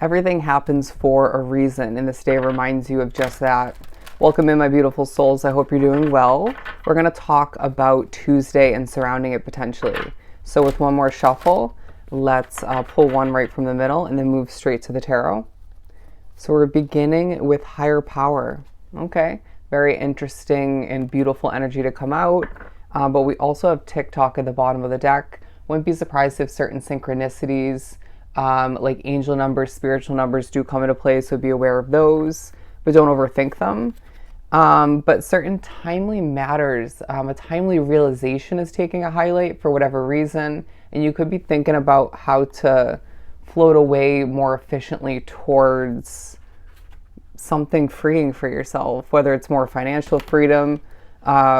Everything happens for a reason, and this day reminds you of just that. Welcome in, my beautiful souls. I hope you're doing well. We're going to talk about Tuesday and surrounding it potentially. So with one more shuffle, let's pull one right from the middle and then move straight to the tarot. So we're beginning with higher power. Okay, very interesting and beautiful energy to come out. But we also have TikTok at the bottom of the deck. Wouldn't be surprised if certain synchronicities, like angel numbers, spiritual numbers do come into play, so be aware of those, but don't overthink them. But certain timely matters, a timely realization is taking a highlight for whatever reason, and you could be thinking about how to float away more efficiently towards something freeing for yourself, whether it's more financial freedom,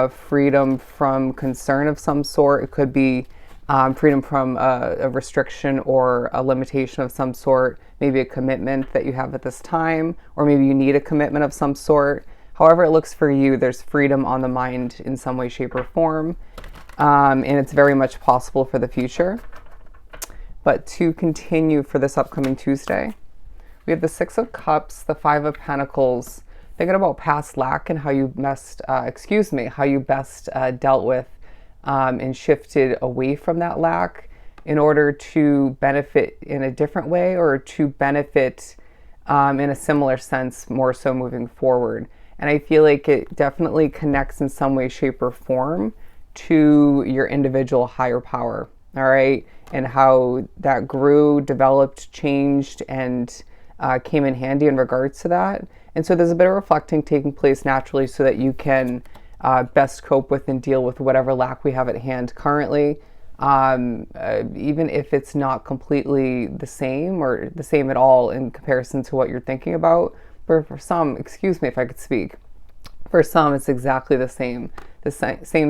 freedom from concern of some sort. It could be freedom from a restriction or a limitation of some sort, maybe a commitment that you have at this time, or maybe you need a commitment of some sort. However it looks for you, there's freedom on the mind in some way, shape, or form, and it's very much possible for the future. But to continue for this upcoming Tuesday, we have the Six of Cups, the Five of Pentacles, thinking about past lack and how you best, dealt with and shifted away from that lack in order to benefit in a different way, or to benefit in a similar sense, more so moving forward. And I feel like it definitely connects in some way, shape, or form to your individual higher power, all right? And how that grew, developed, changed, and came in handy in regards to that. And so there's a bit of reflecting taking place naturally so that you can best cope with and deal with whatever lack we have at hand currently, even if it's not completely the same or the same at all in comparison to what you're thinking about. For some, excuse me if I could speak, for some it's exactly the same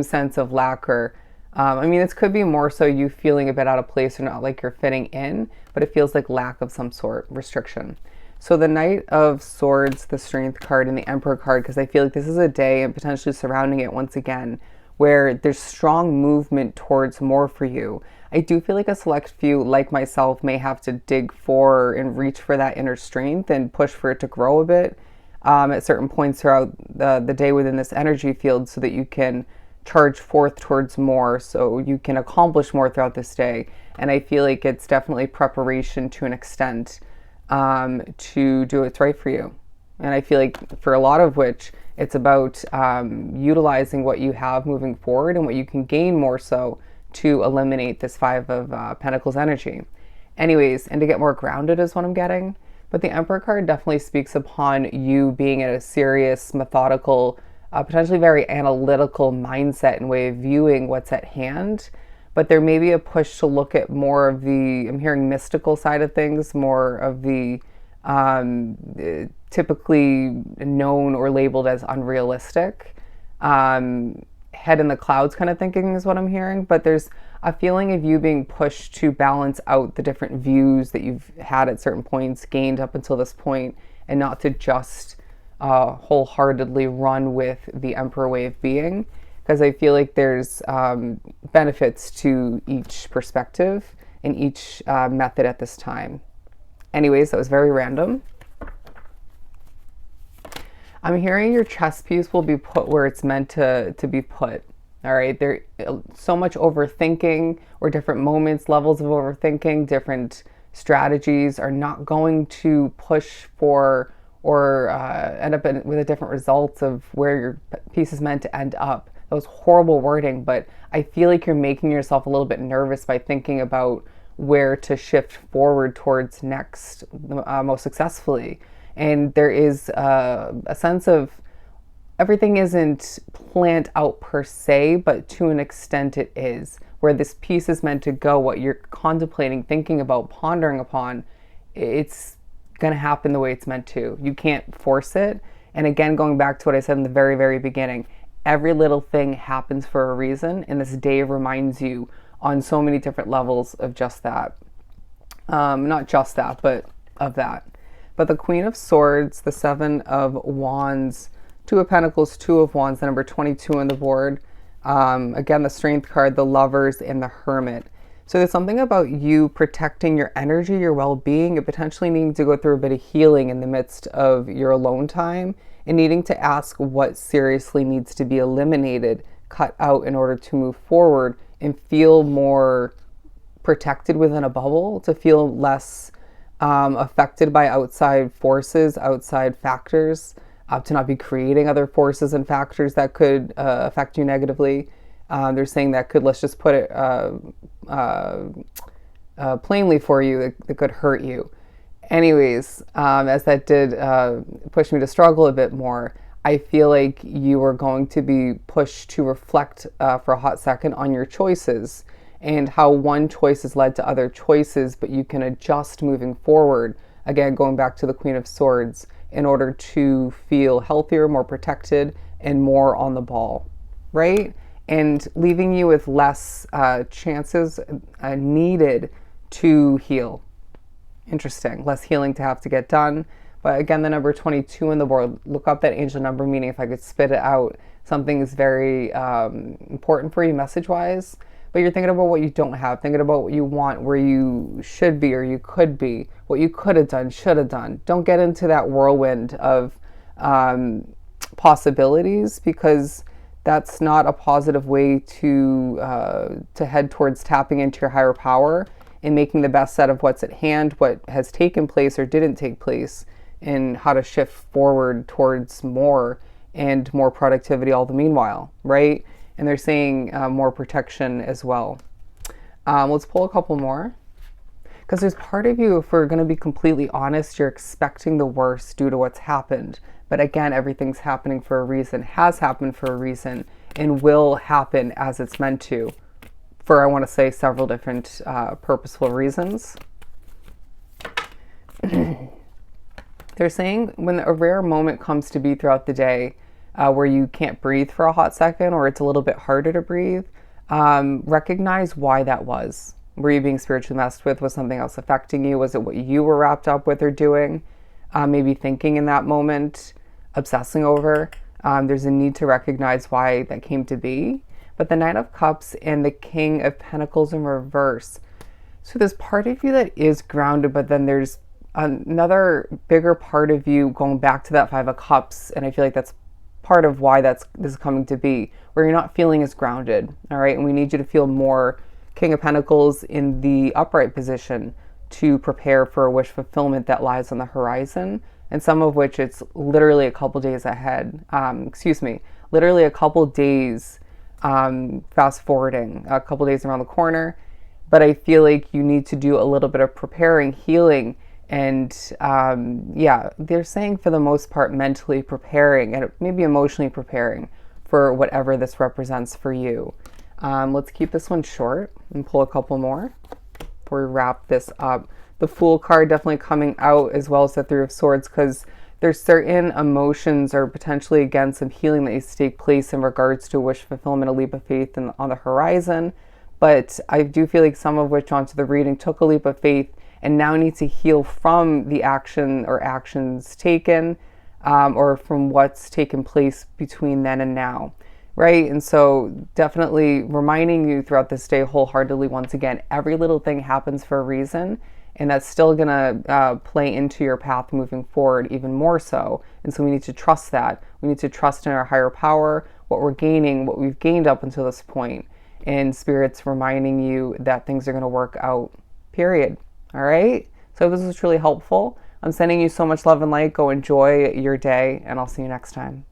sense of lack, or this could be more so you feeling a bit out of place or not like you're fitting in, but it feels like lack of some sort, restriction. So the Knight of Swords, the Strength card, and the Emperor card, because I feel like this is a day, and potentially surrounding it once again, where there's strong movement towards more for you. I do feel like a select few, like myself, may have to dig for and reach for that inner strength and push for it to grow a bit at certain points throughout the day within this energy field, so that you can charge forth towards more, so you can accomplish more throughout this day. And I feel like it's definitely preparation to an extent, to do what's right for you. And I feel like for a lot of which, it's about utilizing what you have moving forward and what you can gain more so to eliminate this Five of Pentacles energy. Anyways, and to get more grounded is what I'm getting. But the Emperor card definitely speaks upon you being in a serious, methodical, potentially very analytical mindset and way of viewing what's at hand. But there may be a push to look at more of the, I'm hearing mystical side of things, more of the typically known or labeled as unrealistic. Head in the clouds kind of thinking is what I'm hearing. But there's a feeling of you being pushed to balance out the different views that you've had at certain points, gained up until this point, and not to just wholeheartedly run with the Emperor way of being. Because I feel like there's benefits to each perspective and each method at this time. Anyways, that was very random. I'm hearing your chess piece will be put where it's meant to be put. All right, there so much overthinking, or different moments, levels of overthinking, different strategies are not going to push for or end up with a different results of where your piece is meant to end up. That was horrible wording, but I feel like you're making yourself a little bit nervous by thinking about where to shift forward towards next most successfully. And there is a sense of everything isn't planned out per se, but to an extent it is. Where this piece is meant to go, what you're contemplating, thinking about, pondering upon, it's going to happen the way it's meant to. You can't force it. And again, going back to what I said in the very, very beginning, every little thing happens for a reason, and this day reminds you on so many different levels of just that. Not just that, but of that. But the Queen of Swords, the Seven of Wands, Two of Pentacles, Two of Wands, the number 22 on the board. Again, the Strength card, the Lovers, and the Hermit. So there's something about you protecting your energy, your well-being, and potentially needing to go through a bit of healing in the midst of your alone time and needing to ask what seriously needs to be eliminated, cut out in order to move forward and feel more protected within a bubble, to feel less affected by outside forces, outside factors, to not be creating other forces and factors that could affect you negatively. They're saying that could, let's just put it plainly for you, that could hurt you. Anyways, as that did push me to struggle a bit more, I feel like you are going to be pushed to reflect for a hot second on your choices and how one choice has led to other choices, but you can adjust moving forward. Again, going back to the Queen of Swords, in order to feel healthier, more protected, and more on the ball, right? And leaving you with less chances needed to heal. Interesting. Less healing to have to get done. But again, the number 22 in the board, look up that angel number, meaning if I could spit it out, something is very important for you message-wise. But you're thinking about what you don't have, thinking about what you want, where you should be or you could be, what you could have done, should have done. Don't get into that whirlwind of possibilities, because that's not a positive way to head towards tapping into your higher power and making the best out of what's at hand, what has taken place or didn't take place, and how to shift forward towards more and more productivity all the meanwhile, right? And they're saying more protection as well. Let's pull a couple more. Because there's part of you, if we're going to be completely honest, you're expecting the worst due to what's happened. But again, everything's happening for a reason, has happened for a reason, and will happen as it's meant to, for, I want to say, several different purposeful reasons. They're saying when a rare moment comes to be throughout the day, where you can't breathe for a hot second, or it's a little bit harder to breathe, recognize why that was. Were you being spiritually messed with? Was something else affecting you? Was it what you were wrapped up with or doing? Maybe thinking in that moment, obsessing over. There's a need to recognize why that came to be. But the Knight of Cups and the King of Pentacles in reverse. So there's part of you that is grounded, but then there's another bigger part of you going back to that Five of Cups, and I feel like that's part of why this is coming to be, where you're not feeling as grounded, all right? And we need you to feel more King of Pentacles in the upright position to prepare for a wish fulfillment that lies on the horizon, and some of which it's literally a couple days ahead. Literally a couple days, fast forwarding, a couple days around the corner. But I feel like you need to do a little bit of preparing, healing, and they're saying for the most part mentally preparing and maybe emotionally preparing for whatever this represents for you. Let's keep this one short and pull a couple more before we wrap this up. The Fool card definitely coming out, as well as the Three of Swords, because there's certain emotions or potentially, again, some healing that needs to take place in regards to wish fulfillment, a leap of faith on the horizon. But I do feel like some of which onto the reading took a leap of faith and now need to heal from the action or actions taken, or from what's taken place between then and now, right? And so definitely reminding you throughout this day wholeheartedly, once again, every little thing happens for a reason, and that's still gonna play into your path moving forward even more so. And so we need to trust that. We need to trust in our higher power, what we're gaining, what we've gained up until this point, and Spirit's reminding you that things are gonna work out, period. All right, so this was truly helpful. I'm sending you so much love and light. Go enjoy your day, and I'll see you next time.